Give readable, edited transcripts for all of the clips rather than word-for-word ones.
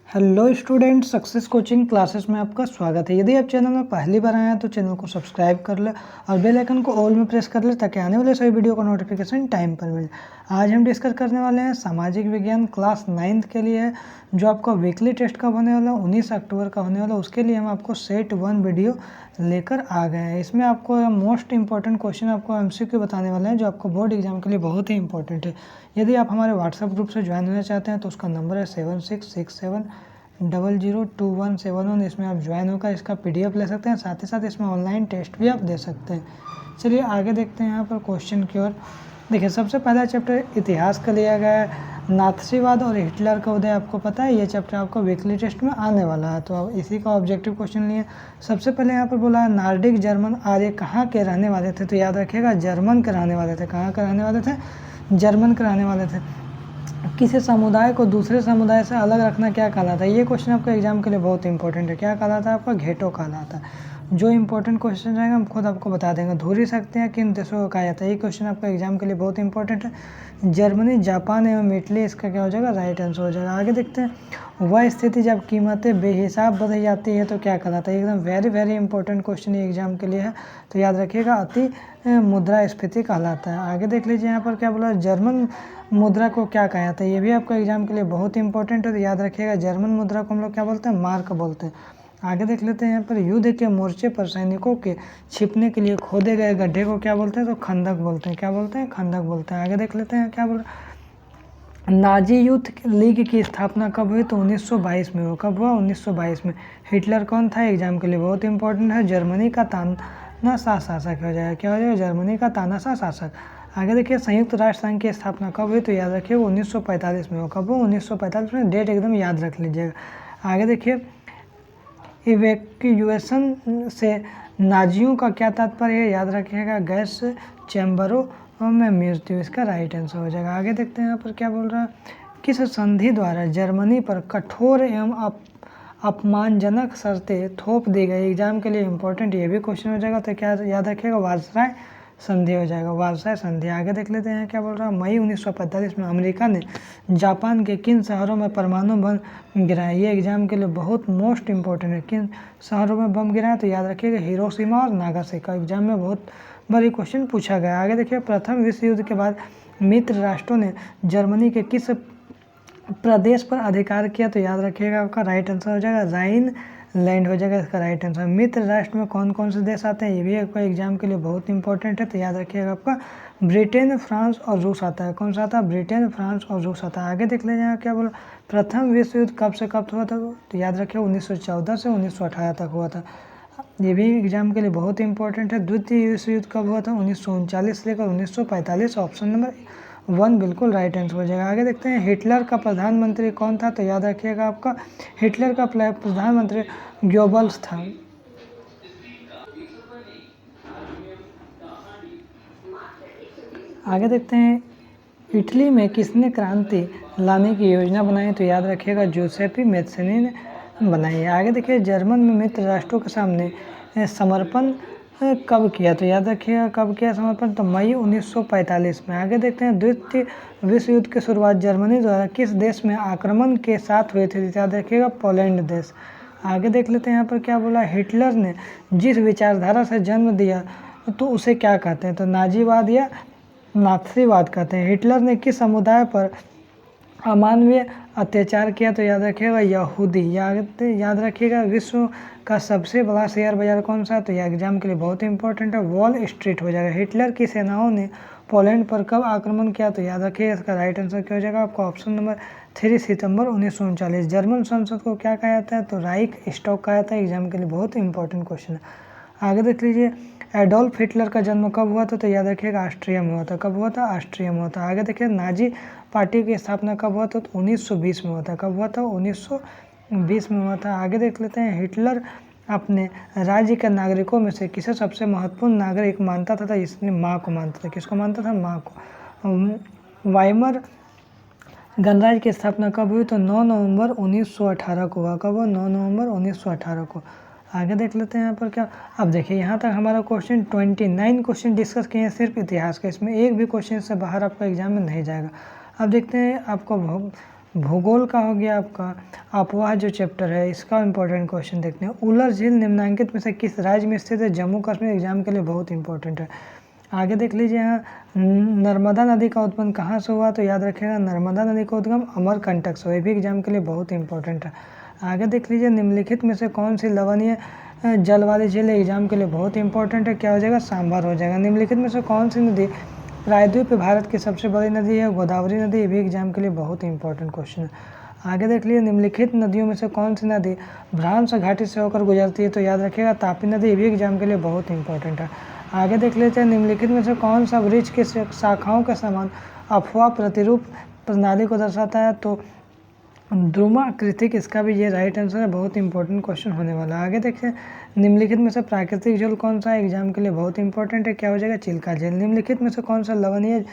Hello student, success coaching classes में आपका स्वागत है। यदि आप चैनल में पहली बार आए हैं तो चैनल को सब्सक्राइब कर ले और बेल आइकन को ऑल में प्रेस कर ले ताकि आने वाले सभी वीडियो का नोटिफिकेशन टाइम पर मिले। आज हम डिस्कस करने वाले हैं सामाजिक विज्ञान क्लास 9th के लिए है, जो आपका वीकली टेस्ट कब होने वाला है, 19 अक्टूबर का होने वाला। उसके लिए हम आपको सेट 1 वीडियो लेकर आ गए हैं। इसमें आपको मोस्ट इंपॉर्टेंट क्वेश्चन आपको MCQ बताने वाले हैं, जो आपको बोर्ड एग्जाम के लिए बहुत ही इंपॉर्टेंट है। यदि आप हमारे व्हाट्सएप ग्रुप से ज्वाइन होना चाहते हैं तो उसका नंबर है 7667002171। इसमें आप ज्वाइन होकर इसका PDF ले सकते हैं, साथ ही साथ इसमें ऑनलाइन टेस्ट भी आप दे सकते हैं। चलिए आगे देखते हैं यहाँ पर क्वेश्चन की ओर। देखिए, सबसे पहला चैप्टर इतिहास का लिया गया है। नाथसीवाद और हिटलर का उदय आपको पता है, ये चैप्टर आपको वीकली टेस्ट में आने वाला है, तो इसी का ऑब्जेक्टिव क्वेश्चन लिए। सबसे पहले यहाँ पर बोला है नार्डिक जर्मन आर्य कहाँ के रहने वाले थे, तो याद रखिएगा जर्मन के रहने वाले थे। कहाँ के रहने वाले थे? जर्मन के रहने वाले थे। किसी समुदाय को दूसरे समुदाय से अलग रखना क्या कहलाता है? ये क्वेश्चन आपका एग्जाम के लिए बहुत इंपॉर्टेंट है। क्या कहलाता है? आपका घेटो कहलाता है। जो इंपॉर्टेंट क्वेश्चन रहेगा हम खुद आपको बता देंगे। धुरी शक्तियाँ किन देशों को कहा जाता है? ये क्वेश्चन आपका एग्जाम के लिए बहुत इंपॉर्टेंट है। जर्मनी, जापान एवं इटली, इसका क्या हो जाएगा? राइट आंसर हो जाएगा। आगे देखते हैं, वह स्थिति जब कीमतें बेहिसाब बढ़ जाती है तो क्या कहलाता है? एकदम वेरी इंपॉर्टेंट क्वेश्चन ये एग्जाम के लिए है, तो याद रखिएगा अति मुद्रास्फीति कहलाता है। आगे देख लीजिए यहाँ पर क्या बोला, जर्मन मुद्रा को क्या कहा जाता है? ये भी आपका एग्जाम के लिए बहुत इंपॉर्टेंट है, तो याद रखिएगा जर्मन मुद्रा को हम लोग क्या बोलते हैं? मार्क बोलते हैं। आगे देख लेते हैं यहाँ पर, युद्ध के मोर्चे पर सैनिकों के छिपने के लिए खोदे गए गड्ढे को क्या बोलते हैं? तो खंदक बोलते हैं। क्या बोलते हैं? खंदक बोलते हैं। आगे देख लेते हैं क्या बोल रहे हैं, नाजी यूथ लीग की स्थापना कब हुई? तो 1922 में हुआ। कब हुआ? 1922 में। हिटलर कौन था? एग्जाम के लिए बहुत इंपॉर्टेंट है। जर्मनी का तानाशाह शासक हो जाएगा। क्या हो जाएगा? जर्मनी का तानाशाह शासक। आगे देखिए, संयुक्त राष्ट्र संघ की स्थापना कब हुई? तो याद रखिए 1945 में हो। कब हो? 1945 में। डेट एकदम याद रख लीजिएगा। आगे देखिए, इवैक्यूएशन से नाजियों का क्या तात्पर्य है? याद रखिएगा गैस चैम्बरों में मृत्यु, इसका राइट आंसर हो जाएगा। आगे देखते हैं यहाँ पर क्या बोल रहा है, किस संधि द्वारा जर्मनी पर कठोर एवं अपमानजनक शर्तें थोप दी गई? एग्जाम के लिए इंपॉर्टेंट ये भी क्वेश्चन हो जाएगा, तो क्या याद रखिएगा? वार्साई संधि हो जाएगा, वार्साई संधि। आगे देख लेते हैं क्या बोल रहा है, मई 1945 में अमेरिका ने जापान के किन शहरों में परमाणु बम गिराया? ये एग्जाम के लिए बहुत मोस्ट इंपॉर्टेंट है। किन शहरों में बम गिराया? तो याद रखिएगा हिरोशिमा और नागासाकी। एग्जाम में बहुत बड़ी क्वेश्चन पूछा गया। आगे देखिए, प्रथम विश्व युद्ध के बाद मित्र राष्ट्रों ने जर्मनी के किस प्रदेश पर अधिकार किया? तो याद रखिएगा आपका राइट आंसर हो जाएगा राइन लैंड हो जाएगा, इसका राइट आंसर। मित्र राष्ट्र में कौन कौन से देश आते हैं? ये भी आपका एग्जाम के लिए बहुत इंपॉर्टेंट है, तो याद रखिएगा आपका ब्रिटेन, फ्रांस और रूस आता है। कौन सा आता है? ब्रिटेन, फ्रांस और रूस आता है। आगे देख लीजिए क्या बोला, प्रथम विश्व युद्ध कब से कब हुआ था? तो याद रखिए 1914 से 1918 तक हुआ था। ये भी एग्जाम के लिए बहुत इंपॉर्टेंट है। द्वितीय विश्व युद्ध कब हुआ था? 1939 से लेकर 1945। ऑप्शन नंबर 1 बिल्कुल राइट आंसर हो जाएगा। आगे देखते हैं, हिटलर का प्रधानमंत्री कौन था? तो याद रखिएगा आपका हिटलर का प्रधानमंत्री गोबल्स था। आगे देखते हैं, इटली में किसने क्रांति लाने की योजना बनाई? तो याद रखिएगा जोसेफी मैत्सनी ने बनाई है। आगे देखिए, जर्मन में मित्र राष्ट्रों के सामने समर्पण कब किया? तो याद रखिएगा कब किया समर्पण? तो मई 1945 में। आगे देखते हैं, द्वितीय विश्व युद्ध की शुरुआत जर्मनी द्वारा किस देश में आक्रमण के साथ हुए थे? याद रखिएगा पोलैंड देश। आगे देख लेते हैं यहाँ पर क्या बोला, हिटलर ने जिस विचारधारा से जन्म दिया तो उसे क्या कहते हैं? तो नाजीवाद या नाथसीवाद कहते हैं। हिटलर ने किस समुदाय पर अमानवीय अत्याचार किया? तो याद रखिएगा यहूदी। याद रखिएगा, विश्व का सबसे बड़ा शेयर बाजार कौन सा? तो यह एग्जाम के लिए बहुत इंपॉर्टेंट है, वॉल स्ट्रीट हो जाएगा। हिटलर की सेनाओं ने पोलैंड पर कब आक्रमण किया? तो याद रखिएगा इसका राइट आंसर क्या हो जाएगा आपका? ऑप्शन नंबर 3 सितंबर 1939। जर्मन संसद को क्या कहा जाता है? तो राइक स्टॉक कहा जाता है। एग्जाम के लिए बहुत इंपॉर्टेंट क्वेश्चन है। आगे देख लीजिए, एडोल्फ हिटलर का जन्म कब हुआ था? तो याद रखिएगा ऑस्ट्रिया में हुआ था। कब हुआ था? ऑस्ट्रिया में हुआ था। आगे देखिए, नाजी पार्टी की स्थापना कब हुआ था? तो 1920 में हुआ था। कब हुआ था? 1920 में हुआ था। आगे देख लेते हैं, हिटलर अपने राज्य के नागरिकों में से किसे सबसे महत्वपूर्ण नागरिक मानता था? इसने माँ को मानता था। किसको मानता था? माँ को। वाइमर गणराज्य की स्थापना कब हुई? तो 9 नवंबर 1918 को हुआ। कब हुआ? 9 नवंबर 1918 को। आगे देख लेते हैं यहाँ पर क्या। अब देखिए, यहाँ तक हमारा क्वेश्चन 29 क्वेश्चन डिस्कस किए हैं सिर्फ इतिहास का। इसमें एक भी क्वेश्चन से बाहर आपका एग्जाम में नहीं जाएगा। अब देखते हैं, आपको भूगोल का हो गया आपका अफवाह जो चैप्टर है इसका इंपॉर्टेंट क्वेश्चन देखते हैं। उलर झील निम्नलिखित में से किस राज्य में स्थित है? जम्मू कश्मीर, एग्जाम के लिए बहुत इंपॉर्टेंट है। आगे देख लीजिए यहाँ नर्मदा नदी का उत्पन्न कहाँ से हुआ? तो याद रखिएगा नर्मदा नदी का उद्गम अमरकंटक से, भी एग्जाम के लिए बहुत इंपॉर्टेंट है। आगे देख लीजिए निम्नलिखित में से कौन सी लवणीय जल वाली झील एग्जाम के लिए बहुत इंपॉर्टेंट है? क्या हो जाएगा? सांभर हो जाएगा। निम्नलिखित में से कौन सी नदी प्रायद्वीप भारत की सबसे बड़ी नदी है? गोदावरी नदी, ये भी एग्जाम के लिए बहुत इंपॉर्टेंट क्वेश्चन है। आगे देख लीजिए निम्नलिखित नदियों में से कौन सी नदी भ्रांस घाटी से होकर गुजरती है? तो याद रखिएगा तापी नदी, ये भी एग्जाम के लिए बहुत इंपॉर्टेंट है। आगे देख लेते हैं निम्नलिखित में से कौन सा वृक्ष की शाखाओं के समान अफवाह प्रतिरूप प्रणाली को दर्शाता है? तो ध्रुवाकृतिक, इसका भी ये राइट आंसर है, बहुत इंपॉर्टेंट क्वेश्चन होने वाला है। आगे देखिए निम्नलिखित में से प्राकृतिक जल कौन सा है? एग्जाम के लिए बहुत इंपॉर्टेंट है। क्या हो जाएगा? चिल्का झील। निम्नलिखित में से कौन सा लवणीय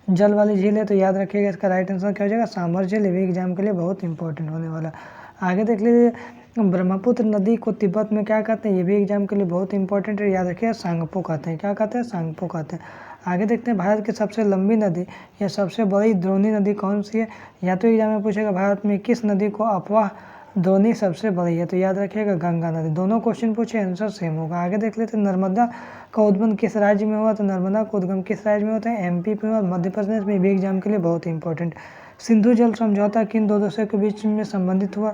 जल वाली झील है? तो याद रखिएगा इसका राइट आंसर क्या हो जाएगा? सांभर झील, ये भी एग्जाम के लिए बहुत इंपॉर्टेंट होने वाला है। आगे देख लीजिए ब्रह्मपुत्र नदी को तिब्बत में क्या कहते हैं? ये भी एग्जाम के लिए बहुत इंपॉर्टेंट है, याद रखिएगा सांगपो कहते हैं। क्या कहते हैं? सांगपो कहते हैं। आगे देखते हैं भारत की सबसे लंबी नदी या सबसे बड़ी द्रोणी नदी कौन सी है? या तो एग्जाम में पूछेगा भारत में किस नदी को अफवाह द्रोणी सबसे बड़ी है? तो याद रखिएगा गंगा नदी। दोनों क्वेश्चन पूछे आंसर सेम होगा। आगे देख लेते हैं नर्मदा का उद्गम किस राज्य में हुआ? तो नर्मदा का उद्गम किस राज्य में होता है? एमपी में और मध्य प्रदेश में, भी एग्जाम के लिए बहुत इंपॉर्टेंट। सिंधु जल समझौता किन दो देशों के बीच में संबंधित हुआ?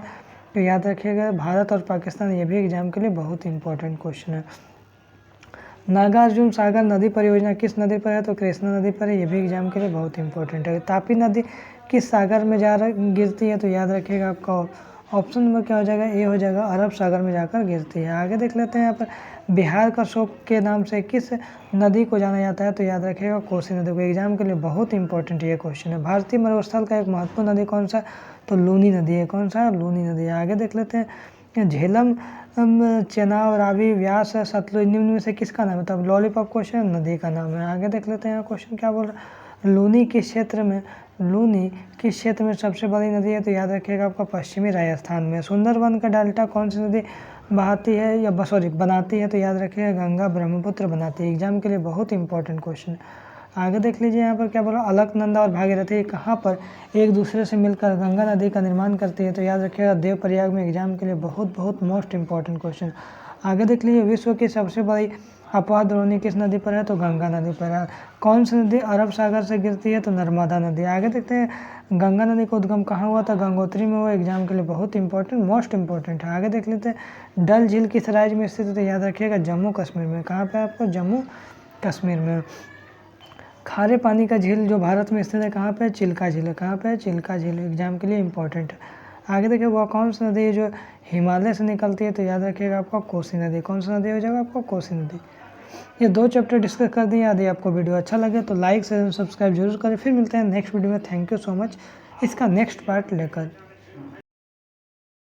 तो याद रखिएगा भारत और पाकिस्तान, ये भी एग्जाम के लिए बहुत इंपॉर्टेंट क्वेश्चन है। नागार्जुन सागर नदी परियोजना किस नदी पर है? तो कृष्णा नदी पर है, ये भी एग्जाम के लिए बहुत इंपॉर्टेंट है। तापी नदी किस सागर में गिरती है? तो याद रखिएगा आपका ऑप्शन नंबर क्या हो जाएगा? ए हो जाएगा, अरब सागर में जाकर गिरती है। आगे देख लेते हैं यहाँ पर बिहार का शोक के नाम से किस नदी को जाना जाता है? तो याद रखिएगा कोसी नदी को, एग्जाम के लिए बहुत इंपॉर्टेंट ये क्वेश्चन है। भारतीय मरुस्थल का एक महत्वपूर्ण नदी कौन सा? तो लूनी नदी है। कौन सा? लूनी नदी है। आगे देख लेते हैं झेलम, चेनाब, रावी, व्यास, सतलुज, निम्न में से किसका नाम है? तब लॉलीपॉप क्वेश्चन नदी का नाम है। आगे देख लेते हैं यहाँ क्वेश्चन क्या बोल रहा है। लूनी किस क्षेत्र में सबसे बड़ी नदी है? तो याद रखिएगा आपका पश्चिमी राजस्थान में। सुंदरवन का डेल्टा कौन सी नदी बनाती है? तो याद रखिएगा गंगा ब्रह्मपुत्र बनाती है, एग्जाम के लिए बहुत इंपॉर्टेंट क्वेश्चन है। आगे देख लीजिए यहाँ पर क्या बोला, अलकनंदा और भागीरथी कहाँ पर एक दूसरे से मिलकर गंगा नदी का निर्माण करती है? तो याद रखिएगा देवप्रयाग में, एग्जाम के लिए बहुत मोस्ट इंपॉर्टेंट क्वेश्चन। आगे देख लीजिए विश्व की सबसे बड़ी अपवाह द्रोणी किस नदी पर है? तो गंगा नदी पर है। कौन सी नदी अरब सागर से गिरती है? तो नर्मदा नदी। आगे देखते हैं गंगा नदी का उद्गम कहाँ हुआ था? गंगोत्री में हुआ, एग्जाम के लिए बहुत इंपॉर्टेंट मोस्ट इंपॉर्टेंट है। आगे देख लेते हैं डल झील किस राज्य में स्थित है? तो याद रखिएगा जम्मू कश्मीर में। कहाँ पे आपको? जम्मू कश्मीर में। खारे पानी का झील जो भारत में स्थित है कहाँ पे? चिल्का झील है। कहाँ पे? चिल्का झील, एग्जाम के लिए इंपॉर्टेंट है। आगे देखिए वह कौन सी नदी है जो हिमालय से निकलती है? तो याद रखिएगा आपका कोसी नदी। कौन सी नदी हो जाएगा आपको? कोसी नदी। ये 2 चैप्टर डिस्कस कर दिए। यदि आपको वीडियो अच्छा लगे तो लाइक शेयर सब्सक्राइब जरूर करें। फिर मिलते हैं नेक्स्ट वीडियो में। थैंक यू सो मच इसका नेक्स्ट पार्ट लेकर।